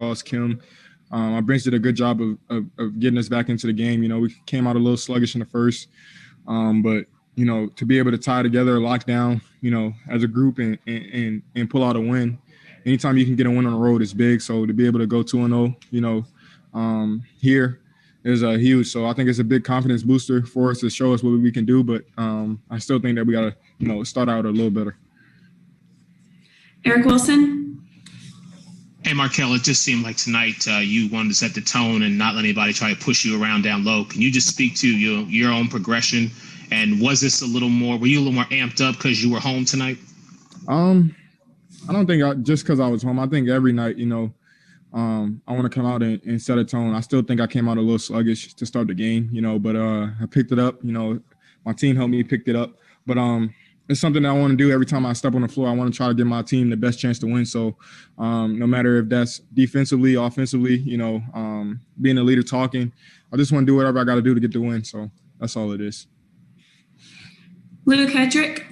Ross, Kim. Our bench did a good job of getting us back into the game. We came out a little sluggish in the first, but to be able to tie together, lock down, as a group and pull out a win. Anytime you can get a win on the road is big. So to be able to go 2-0, here is huge. So I think it's a big confidence booster for us to show us what we can do. But I still think that we got to, start out a little better. Eric Wilson. Hey, Markelle, it just seemed like tonight you wanted to set the tone and not let anybody try to push you around down low. Can you just speak to your own progression? And was this were you a little more amped up because you were home tonight? I don't think just because I was home. I think every night, I want to come out and set a tone. I still think I came out a little sluggish to start the game, but I picked it up. My team helped me pick it up. But it's something that I want to do every time I step on the floor. I want to try to give my team the best chance to win. So no matter if that's defensively, offensively, being a leader, talking, I just want to do whatever I got to do to get the win. So that's all it is. Luke Hedrick.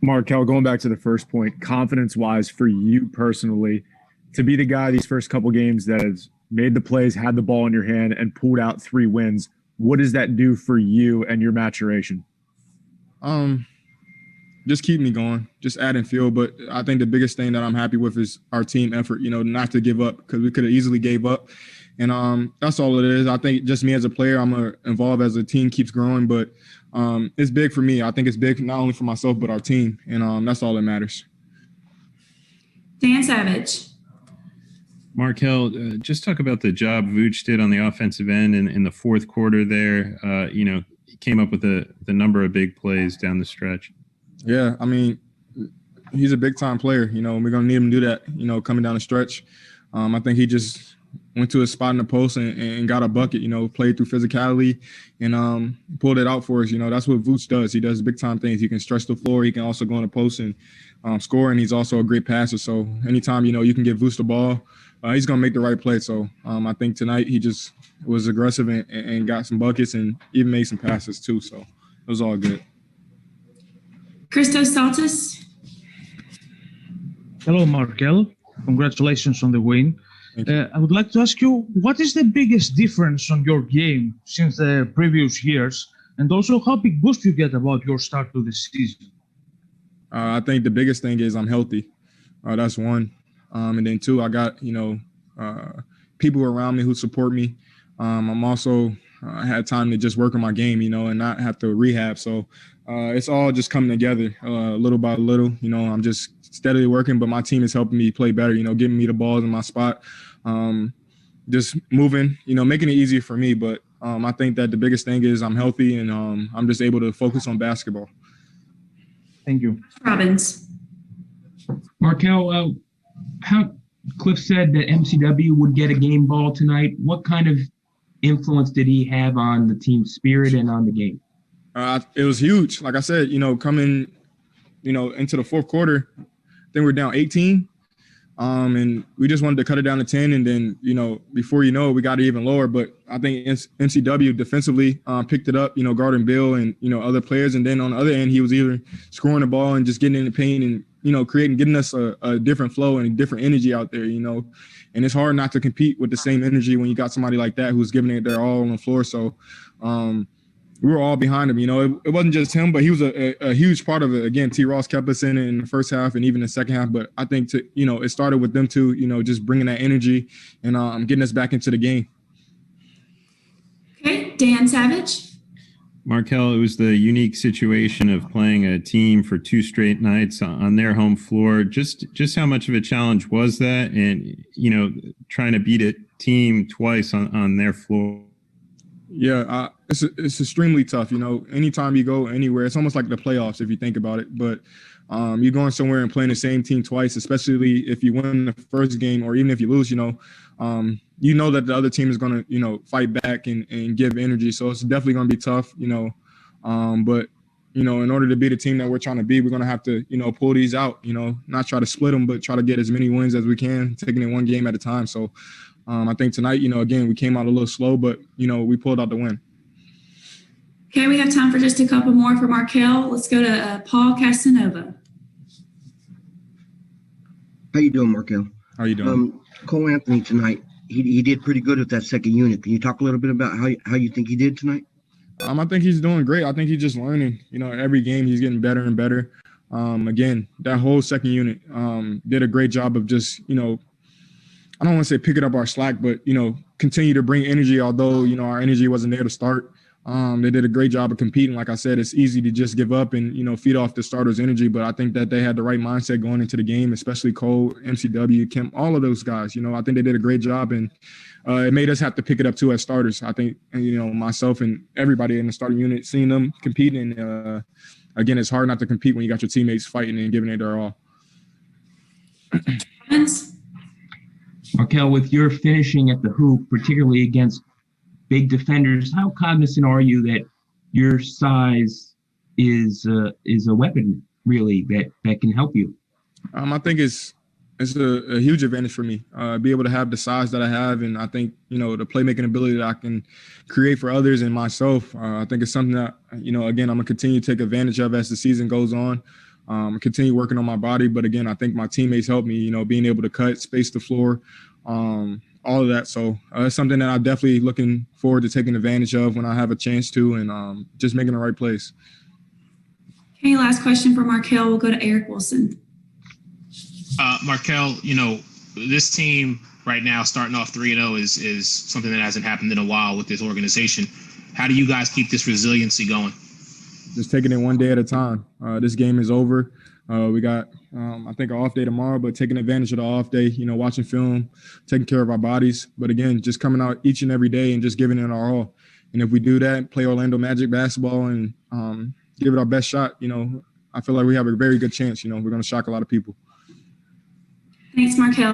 Markelle, going back to the first point, confidence-wise for you personally, to be the guy these first couple games that has made the plays, had the ball in your hand, and pulled out 3 wins, what does that do for you and your maturation? Just keep me going, just adding fuel. But I think the biggest thing that I'm happy with is our team effort, not to give up, because we could have easily gave up. And that's all it is. I think just me as a player, I'm going to evolve as the team keeps growing. But it's big for me. I think it's big not only for myself, but our team. And that's all that matters. Dan Savage. Markelle, just talk about the job Vooch did on the offensive end in the fourth quarter there. He came up with the number of big plays down the stretch. Yeah, I mean, he's a big-time player. We're going to need him to do that, coming down the stretch. I think he just went to his spot in the post and got a bucket, played through physicality and pulled it out for us. That's what Vooch does. He does big-time things. He can stretch the floor. He can also go in the post and score, and he's also a great passer. So anytime, you can give Vooch the ball, he's going to make the right play. So I think tonight he just was aggressive and got some buckets and even made some passes too. So it was all good. Christos Saltis. Hello, Markelle. Congratulations on the win. I would like to ask you, what is the biggest difference on your game since the previous years? And also, how big boost you get about your start to the season? I think the biggest thing is I'm healthy. That's one. And then 2, I got, people around me who support me. I'm also I had time to just work on my game, and not have to rehab. So it's all just coming together little by little. I'm just steadily working, but my team is helping me play better, giving me the balls in my spot, just moving, making it easier for me. But I think that the biggest thing is I'm healthy and I'm just able to focus on basketball. Thank you. Robbins. Markelle, how Cliff said that MCW would get a game ball tonight. What kind of influence did he have on the team spirit and on the game? It was huge. Like I said, coming, into the fourth quarter, then we're down 18. And we just wanted to cut it down to 10. And then, before we got it even lower. But I think MCW defensively picked it up, guarding Bill and, other players. And then on the other end, he was either scoring the ball and just getting in the paint and, getting us a different flow and a different energy out there, And it's hard not to compete with the same energy when you got somebody like that who's giving it their all on the floor. So we were all behind him. It wasn't just him, but he was a huge part of it. Again, T. Ross kept us in the first half and even the second half. But I think, it started with them two, just bringing that energy and getting us back into the game. Okay, Dan Savage. Markelle, it was the unique situation of playing a team for 2 straight nights on their home floor. Just how much of a challenge was that? And, trying to beat a team twice on their floor. Yeah, it's extremely tough. Anytime you go anywhere, it's almost like the playoffs if you think about it. But you're going somewhere and playing the same team twice, especially if you win the first game or even if you lose, that the other team is going to, fight back and give energy. So it's definitely going to be tough, but, in order to be the team that we're trying to be, we're going to have to, pull these out, not try to split them, but try to get as many wins as we can, taking it one game at a time. So I think tonight, again, we came out a little slow, but, we pulled out the win. Okay, we have time for just a couple more for Markelle. Let's go to Paul Casanova. How you doing, Markelle? How you doing? Cole Anthony tonight, he did pretty good with that second unit. Can you talk a little bit about how you think he did tonight? I think he's doing great. I think he's just learning. You know, every game he's getting better and better. Again, that whole second unit did a great job of just, you know, I don't want to say picking up our slack, but, you know, continue to bring energy, although, you know, our energy wasn't there to start. They did a great job of competing. Like I said, it's easy to just give up and, you know, feed off the starters' energy. But I think that they had the right mindset going into the game, especially Cole, MCW, Kemp, all of those guys. You know, I think they did a great job, and it made us have to pick it up too as starters. I think, you know, myself and everybody in the starting unit, seeing them competing. Again, it's hard not to compete when you got your teammates fighting and giving it their all. Markelle, with your finishing at the hoop, particularly against big defenders, how cognizant are you that your size is a weapon, really, that can help you? I think it's a huge advantage for me, be able to have the size that I have. And I think, you know, the playmaking ability that I can create for others and myself, I think it's something that, you know, again, I'm going to continue to take advantage of as the season goes on. Continue working on my body. But again, I think my teammates help me, you know, being able to cut, space the floor, all of that. So it's something that I'm definitely looking forward to taking advantage of when I have a chance to, and just making the right plays. Okay, last question for Markelle. We'll go to Eric Wilson. Markelle, you know, this team right now starting off 3-0 is something that hasn't happened in a while with this organization. How do you guys keep this resiliency going? Just taking it one day at a time. This game is over. We got, I think, an off day tomorrow, but taking advantage of the off day, you know, watching film, taking care of our bodies. But again, just coming out each and every day and just giving it our all. And if we do that, play Orlando Magic basketball and give it our best shot, you know, I feel like we have a very good chance. You know, we're going to shock a lot of people. Thanks, Markelle.